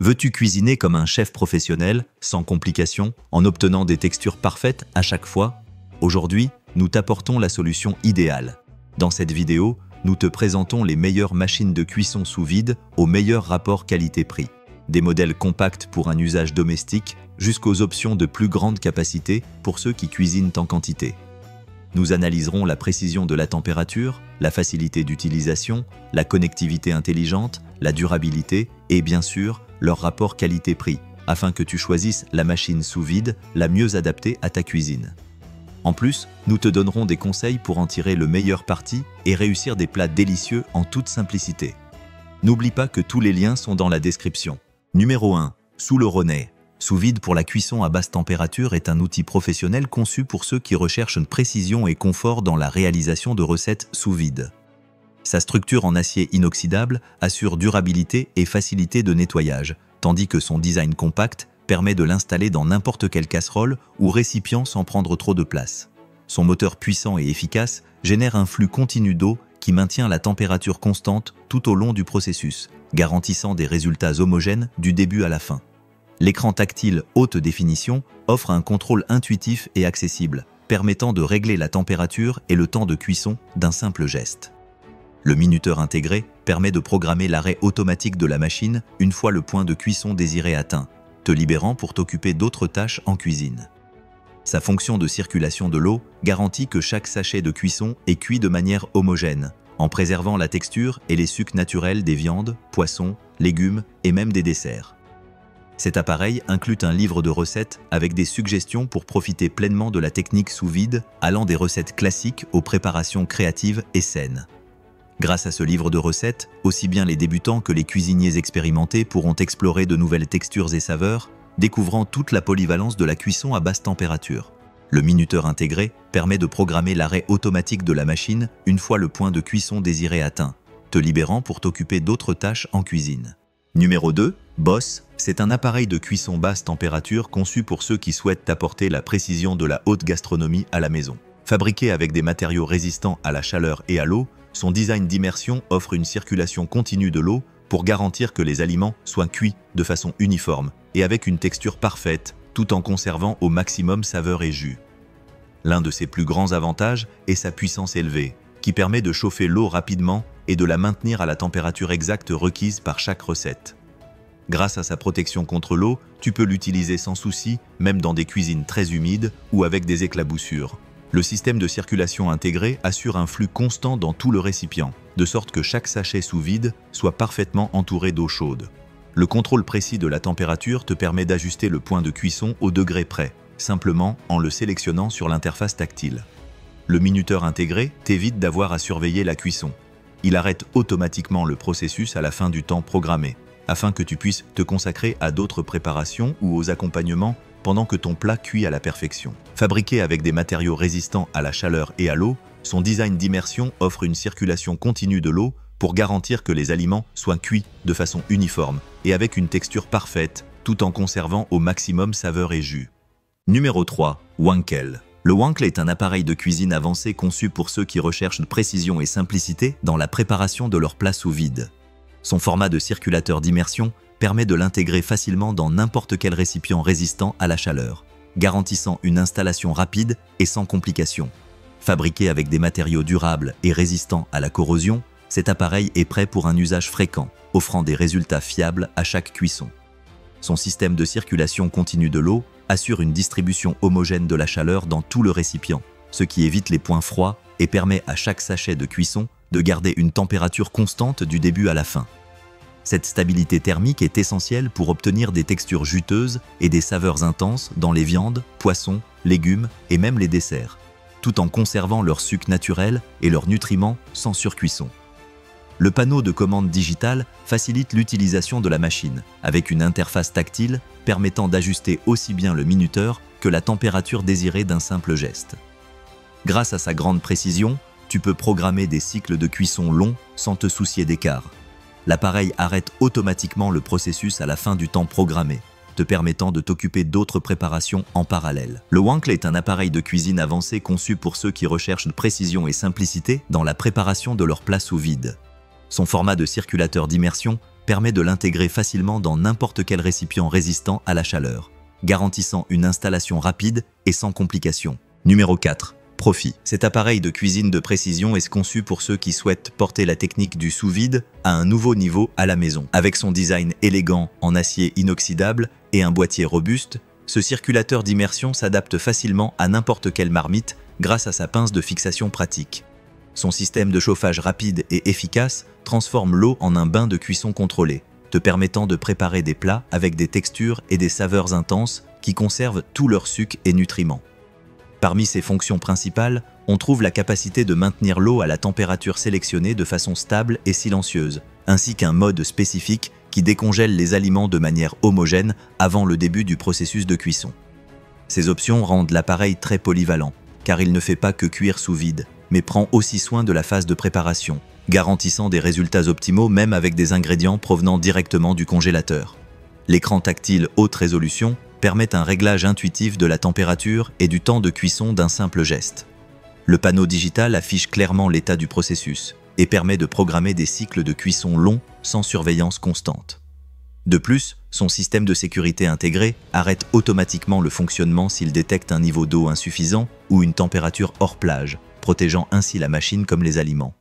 Veux-tu cuisiner comme un chef professionnel, sans complications, en obtenant des textures parfaites à chaque fois? Aujourd'hui, nous t'apportons la solution idéale. Dans cette vidéo, nous te présentons les meilleures machines de cuisson sous vide au meilleur rapport qualité-prix. Des modèles compacts pour un usage domestique, jusqu'aux options de plus grande capacité pour ceux qui cuisinent en quantité. Nous analyserons la précision de la température, la facilité d'utilisation, la connectivité intelligente, la durabilité et bien sûr, leur rapport qualité-prix, afin que tu choisisses la machine sous vide la mieux adaptée à ta cuisine. En plus, nous te donnerons des conseils pour en tirer le meilleur parti et réussir des plats délicieux en toute simplicité. N'oublie pas que tous les liens sont dans la description. Numéro 1. Sous le Ronet. Sous vide pour la cuisson à basse température est un outil professionnel conçu pour ceux qui recherchent une précision et confort dans la réalisation de recettes sous vide. Sa structure en acier inoxydable assure durabilité et facilité de nettoyage, tandis que son design compact permet de l'installer dans n'importe quelle casserole ou récipient sans prendre trop de place. Son moteur puissant et efficace génère un flux continu d'eau qui maintient la température constante tout au long du processus, garantissant des résultats homogènes du début à la fin. L'écran tactile haute définition offre un contrôle intuitif et accessible, permettant de régler la température et le temps de cuisson d'un simple geste. Le minuteur intégré permet de programmer l'arrêt automatique de la machine une fois le point de cuisson désiré atteint, te libérant pour t'occuper d'autres tâches en cuisine. Sa fonction de circulation de l'eau garantit que chaque sachet de cuisson est cuit de manière homogène, en préservant la texture et les sucs naturels des viandes, poissons, légumes et même des desserts. Cet appareil inclut un livre de recettes avec des suggestions pour profiter pleinement de la technique sous vide, allant des recettes classiques aux préparations créatives et saines. Grâce à ce livre de recettes, aussi bien les débutants que les cuisiniers expérimentés pourront explorer de nouvelles textures et saveurs, découvrant toute la polyvalence de la cuisson à basse température. Le minuteur intégré permet de programmer l'arrêt automatique de la machine une fois le point de cuisson désiré atteint, te libérant pour t'occuper d'autres tâches en cuisine. Numéro 2. Boss, c'est un appareil de cuisson basse température conçu pour ceux qui souhaitent apporter la précision de la haute gastronomie à la maison. Fabriqué avec des matériaux résistants à la chaleur et à l'eau, son design d'immersion offre une circulation continue de l'eau pour garantir que les aliments soient cuits de façon uniforme et avec une texture parfaite, tout en conservant au maximum saveur et jus. L'un de ses plus grands avantages est sa puissance élevée, qui permet de chauffer l'eau rapidement et de la maintenir à la température exacte requise par chaque recette. Grâce à sa protection contre l'eau, tu peux l'utiliser sans souci, même dans des cuisines très humides ou avec des éclaboussures. Le système de circulation intégré assure un flux constant dans tout le récipient, de sorte que chaque sachet sous vide soit parfaitement entouré d'eau chaude. Le contrôle précis de la température te permet d'ajuster le point de cuisson au degré près, simplement en le sélectionnant sur l'interface tactile. Le minuteur intégré t'évite d'avoir à surveiller la cuisson. Il arrête automatiquement le processus à la fin du temps programmé, afin que tu puisses te consacrer à d'autres préparations ou aux accompagnements pendant que ton plat cuit à la perfection. Fabriqué avec des matériaux résistants à la chaleur et à l'eau, son design d'immersion offre une circulation continue de l'eau pour garantir que les aliments soient cuits de façon uniforme et avec une texture parfaite, tout en conservant au maximum saveur et jus. Numéro 3. Wankel. Le Wankel est un appareil de cuisine avancé conçu pour ceux qui recherchent de précision et simplicité dans la préparation de leurs plats sous vide. Son format de circulateur d'immersion permet de l'intégrer facilement dans n'importe quel récipient résistant à la chaleur, garantissant une installation rapide et sans complications. Fabriqué avec des matériaux durables et résistants à la corrosion, cet appareil est prêt pour un usage fréquent, offrant des résultats fiables à chaque cuisson. Son système de circulation continue de l'eau assure une distribution homogène de la chaleur dans tout le récipient, ce qui évite les points froids et permet à chaque sachet de cuisson de garder une température constante du début à la fin. Cette stabilité thermique est essentielle pour obtenir des textures juteuses et des saveurs intenses dans les viandes, poissons, légumes et même les desserts, tout en conservant leur sucre naturel et leurs nutriments sans surcuisson. Le panneau de commande digitale facilite l'utilisation de la machine, avec une interface tactile permettant d'ajuster aussi bien le minuteur que la température désirée d'un simple geste. Grâce à sa grande précision, tu peux programmer des cycles de cuisson longs sans te soucier d'écart. L'appareil arrête automatiquement le processus à la fin du temps programmé, te permettant de t'occuper d'autres préparations en parallèle. Le Wankel est un appareil de cuisine avancé conçu pour ceux qui recherchent de précision et simplicité dans la préparation de leurs plats sous vide. Son format de circulateur d'immersion permet de l'intégrer facilement dans n'importe quel récipient résistant à la chaleur, garantissant une installation rapide et sans complications. Numéro 4. Profi. Cet appareil de cuisine de précision est conçu pour ceux qui souhaitent porter la technique du sous-vide à un nouveau niveau à la maison. Avec son design élégant en acier inoxydable et un boîtier robuste, ce circulateur d'immersion s'adapte facilement à n'importe quelle marmite grâce à sa pince de fixation pratique. Son système de chauffage rapide et efficace transforme l'eau en un bain de cuisson contrôlé, te permettant de préparer des plats avec des textures et des saveurs intenses qui conservent tout leur sucre et nutriments. Parmi ses fonctions principales, on trouve la capacité de maintenir l'eau à la température sélectionnée de façon stable et silencieuse, ainsi qu'un mode spécifique qui décongèle les aliments de manière homogène avant le début du processus de cuisson. Ces options rendent l'appareil très polyvalent, car il ne fait pas que cuire sous vide, mais prend aussi soin de la phase de préparation, garantissant des résultats optimaux même avec des ingrédients provenant directement du congélateur. L'écran tactile haute résolution permet un réglage intuitif de la température et du temps de cuisson d'un simple geste. Le panneau digital affiche clairement l'état du processus et permet de programmer des cycles de cuisson longs sans surveillance constante. De plus, son système de sécurité intégré arrête automatiquement le fonctionnement s'il détecte un niveau d'eau insuffisant ou une température hors plage, protégeant ainsi la machine comme les aliments.